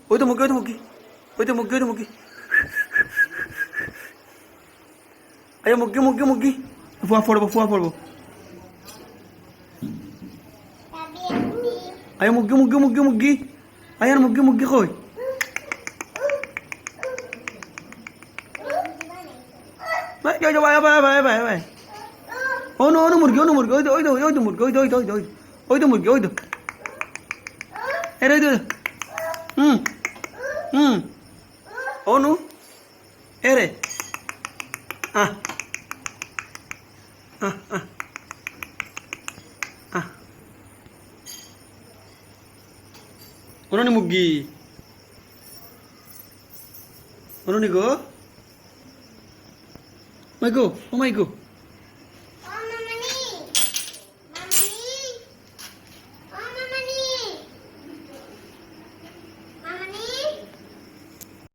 ওই তো মুরগি, ওই তো মুরগি, ওই তো মুরগি, ওই তো মুরগি। আরে মুরগি, মুরগি, মুরগি। ফুয়া পড়বো, ফুয়া পড়বো। আরে মুরগি, মুরগি, মুরগি, মুরগি। আরে মুরগি, মুরগি কই? ভাই ভাই ভাই ভাই ভাই ভাই। অনু মুরগি, অনু মুরগি, ওই তো ওই তো ওই তো মুরগি, ওই তো ওই তো ওই তো ওই তো মুরগি, ওই তো। এর ওই তো। হুম হুম। অনু এরে। আহ আহ আহ আহ। অনুনি মুরগি, অনুনি গো, মাই গো, ও মাই গো।